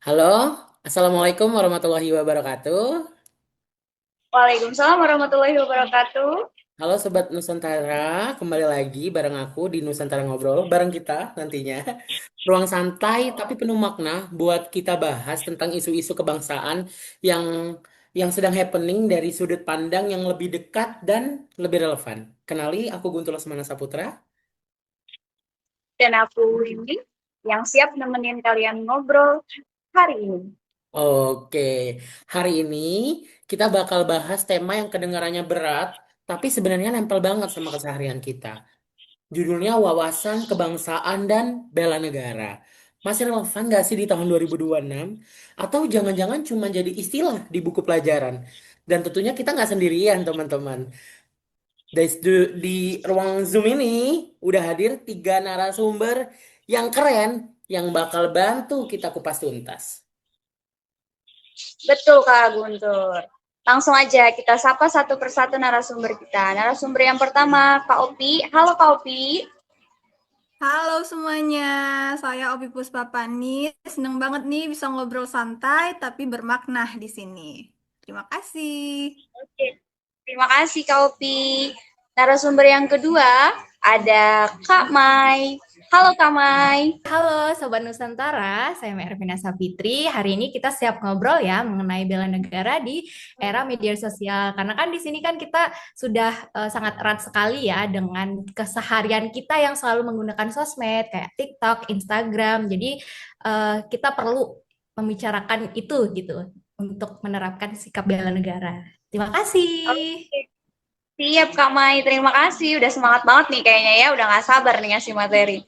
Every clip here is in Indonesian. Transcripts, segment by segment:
Halo, Assalamualaikum warahmatullahi wabarakatuh. Waalaikumsalam warahmatullahi wabarakatuh. Halo Sobat Nusantara, kembali lagi bareng aku di Nusantara Ngobrol, bareng kita nantinya. Ruang santai tapi penuh makna buat kita bahas tentang isu-isu kebangsaan yang yang sedang happening dari sudut pandang yang lebih dekat dan lebih relevan. Kenali, aku Guntur Lesmana Saputra. Dan aku Windy yang siap nemenin kalian ngobrol hari ini. Oke, hari ini kita bakal bahas tema yang kedengarannya berat, tapi sebenarnya nempel banget sama keseharian kita. Judulnya Wawasan Kebangsaan dan Bela Negara. Masih relevan nggak sih di tahun 2026? Atau jangan-jangan cuma jadi istilah di buku pelajaran? Dan tentunya kita nggak sendirian, teman-teman. Di ruang Zoom ini udah hadir tiga narasumber yang keren, yang bakal bantu kita kupas tuntas. Betul Kak Guntur. Langsung aja kita sapa satu persatu narasumber kita. Narasumber yang pertama Kak Opi. Halo Kak Opi. Halo semuanya, saya Opi Puspapani. Seneng banget nih bisa ngobrol santai tapi bermakna di sini. Terima kasih. Oke, terima kasih Kak Opi. Narasumber yang kedua ada Kak Mai. Halo Kak Mai. Halo Sobat Nusantara, saya Ervina Sapitri. Hari ini kita siap ngobrol ya mengenai bela negara di era media sosial. Karena kan di sini kan kita sudah sangat erat sekali ya dengan keseharian kita yang selalu menggunakan sosmed kayak TikTok, Instagram. Jadi kita perlu membicarakan itu gitu untuk menerapkan sikap bela negara. Terima kasih. Oke, siap Kak Mai. Terima kasih. Udah semangat banget nih kayaknya ya. Udah gak sabar nih ngasih materi.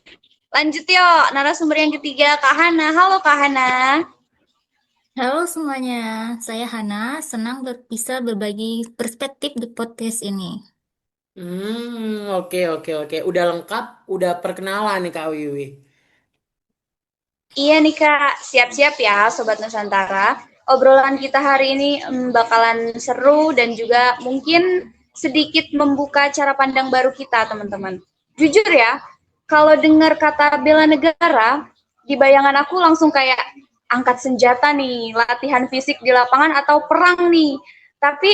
Lanjut yuk, narasumber yang ketiga, Kak Hana. Halo Kak Hana. Halo semuanya, saya Hana, senang bisa berbagi perspektif di podcast ini. Oke, oke, oke. Udah lengkap, udah perkenalan nih Kak Wiwi. Iya nih Kak, siap-siap ya Sobat Nusantara. Obrolan kita hari ini bakalan seru dan juga mungkin sedikit membuka cara pandang baru kita teman-teman. Jujur ya, kalau dengar kata bela negara, di bayangan aku langsung kayak angkat senjata nih, latihan fisik di lapangan atau perang nih. Tapi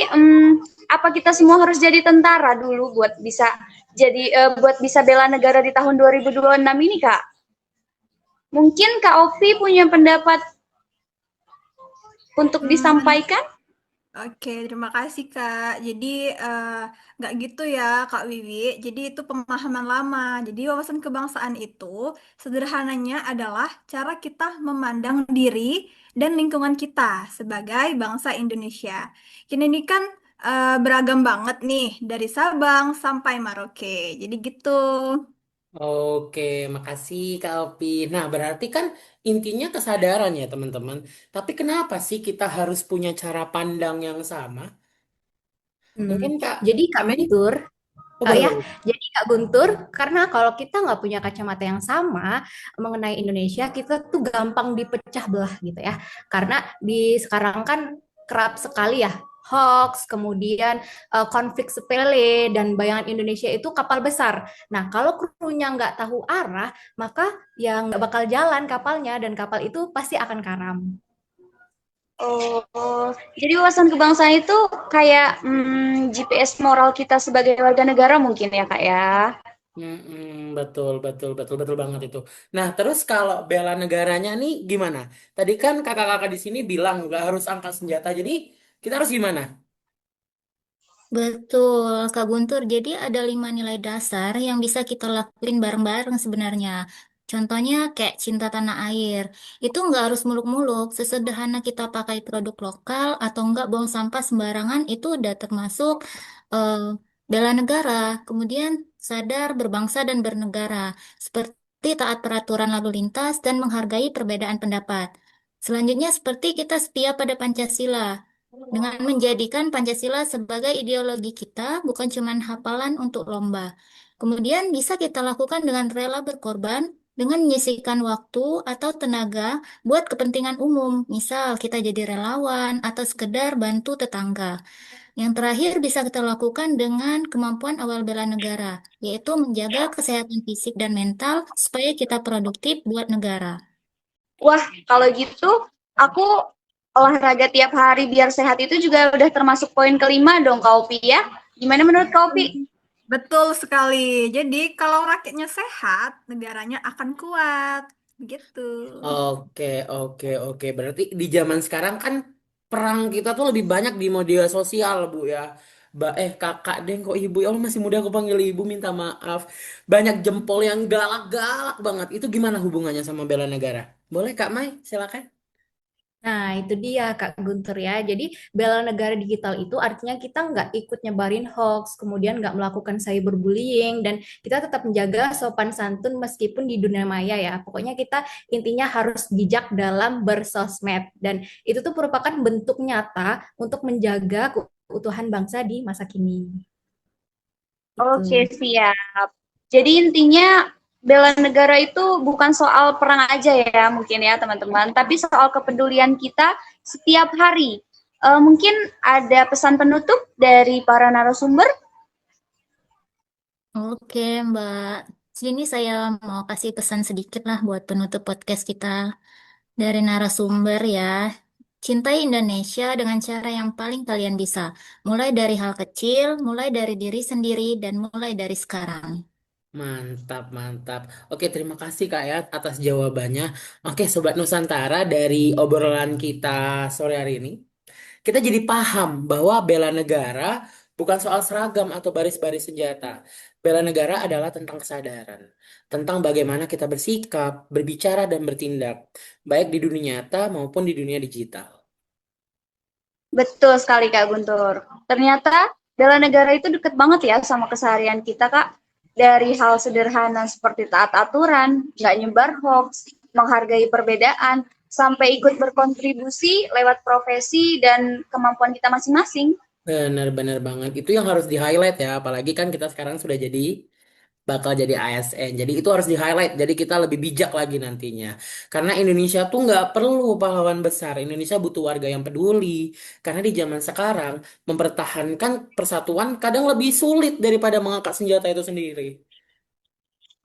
apa kita semua harus jadi tentara dulu buat bisa bela negara di tahun 2026 ini Kak? Mungkin Kak Ovi punya pendapat untuk Hmm, disampaikan? oke, terima kasih Kak. Jadi nggak gitu ya Kak Wiwi. Jadi itu pemahaman lama. Jadi wawasan kebangsaan itu sederhananya adalah cara kita memandang diri dan lingkungan kita sebagai bangsa Indonesia. Ini kan beragam banget nih dari Sabang sampai Merauke. Jadi gitu. Oke, makasih Kak Opi. Nah, berarti kan intinya kesadaran ya teman-teman. Tapi kenapa sih kita harus punya cara pandang yang sama? Hmm, Mungkin Kak, jadi Kak Meli, Guntur, oh boleh ya, boleh. jadi Kak Guntur, karena kalau kita nggak punya kacamata yang sama mengenai Indonesia, kita tuh gampang dipecah belah gitu ya. Karena di sekarang kan kerap sekali ya hoax, kemudian konflik sepele, dan bayangan Indonesia itu kapal besar. Nah, kalau krunya nggak tahu arah, maka ya nggak bakal jalan kapalnya, dan kapal itu pasti akan karam. Oh, jadi wawasan kebangsaan itu kayak GPS moral kita sebagai warga negara mungkin ya Kak ya? Betul, betul, betul, betul banget itu. Nah, terus kalau bela negaranya nih gimana? Tadi kan kakak-kakak di sini bilang nggak harus angkat senjata. Jadi kita harus gimana? Betul, Kak Guntur. Jadi ada 5 nilai dasar yang bisa kita lakuin bareng-bareng sebenarnya. Contohnya kayak cinta tanah air. Itu nggak harus muluk-muluk. Sesederhana kita pakai produk lokal atau nggak buang sampah sembarangan itu udah termasuk eh, bela negara. Kemudian sadar berbangsa dan bernegara. Seperti taat peraturan lalu lintas dan menghargai perbedaan pendapat. Selanjutnya seperti kita setia pada Pancasila dengan menjadikan Pancasila sebagai ideologi kita, bukan cuma hafalan untuk lomba. Kemudian bisa kita lakukan dengan rela berkorban, dengan menyisihkan waktu atau tenaga buat kepentingan umum. Misal kita jadi relawan atau sekedar bantu tetangga. Yang terakhir bisa kita lakukan dengan kemampuan awal bela negara, yaitu menjaga kesehatan fisik dan mental supaya kita produktif buat negara. Wah, kalau gitu Aku olahraga tiap hari biar sehat itu juga udah termasuk poin kelima dong, Kak Opi ya. Gimana menurut Kak Opi? Betul sekali. Jadi kalau rakyatnya sehat, negaranya akan kuat. Begitu. Oke, oke, oke. Berarti di zaman sekarang kan perang kita tuh lebih banyak di media sosial, Bu ya. Kakak deh kok ibu. Ya Allah masih muda aku panggil ibu, minta maaf. Banyak jempol yang galak-galak banget. Itu gimana hubungannya sama bela negara? Boleh Kak Mai, silakan. Nah, itu dia Kak Guntur ya. Jadi, bela negara digital itu artinya kita nggak ikut nyebarin hoax, kemudian nggak melakukan cyberbullying, dan kita tetap menjaga sopan santun meskipun di dunia maya ya. Pokoknya kita intinya harus bijak dalam bersosmed. Dan itu tuh merupakan bentuk nyata untuk menjaga keutuhan bangsa di masa kini. Oke, Itu. siap. Jadi intinya bela negara itu bukan soal perang aja ya mungkin ya teman-teman, tapi soal kepedulian kita setiap hari. Mungkin ada pesan penutup dari para narasumber. Oke, Mbak. Sini saya mau kasih pesan sedikit lah buat penutup podcast kita dari narasumber ya. Cintai Indonesia dengan cara yang paling kalian bisa. Mulai dari hal kecil, mulai dari diri sendiri, dan mulai dari sekarang. Mantap, mantap. Oke, terima kasih Kak ya atas jawabannya. Oke, Sobat Nusantara, dari obrolan kita sore hari ini, kita jadi paham bahwa bela negara bukan soal seragam atau baris-baris senjata. Bela negara adalah tentang kesadaran, tentang bagaimana kita bersikap, berbicara, dan bertindak, baik di dunia nyata maupun di dunia digital. Betul sekali Kak Guntur. Ternyata bela negara itu deket banget ya sama keseharian kita Kak. Dari hal sederhana seperti taat aturan, nggak nyebar hoax, menghargai perbedaan, sampai ikut berkontribusi lewat profesi dan kemampuan kita masing-masing. Benar-benar banget. Itu yang harus di-highlight ya, apalagi kan kita sekarang sudah bakal jadi ASN. Jadi itu harus di-highlight. Jadi kita lebih bijak lagi nantinya. Karena Indonesia tuh nggak perlu pahlawan besar. Indonesia butuh warga yang peduli. Karena di zaman sekarang mempertahankan persatuan kadang lebih sulit daripada mengangkat senjata itu sendiri.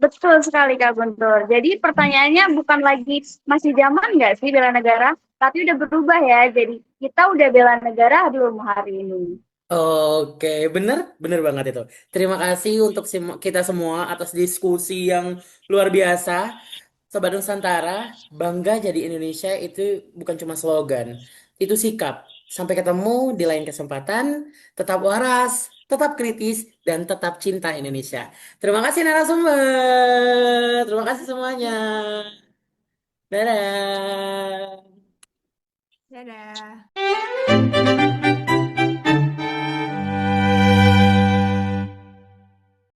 Betul sekali Kak Guntur. Jadi pertanyaannya bukan lagi masih zaman nggak sih bela negara, tapi udah berubah ya. Jadi kita udah bela negara belum hari ini. Oke, bener, bener banget itu. Terima kasih untuk kita semua atas diskusi yang luar biasa. Sobat Nusantara, bangga jadi Indonesia itu bukan cuma slogan, itu sikap. Sampai ketemu di lain kesempatan, tetap waras, tetap kritis, dan tetap cinta Indonesia. Terima kasih narasumber, terima kasih semuanya. Dadah. Dadah.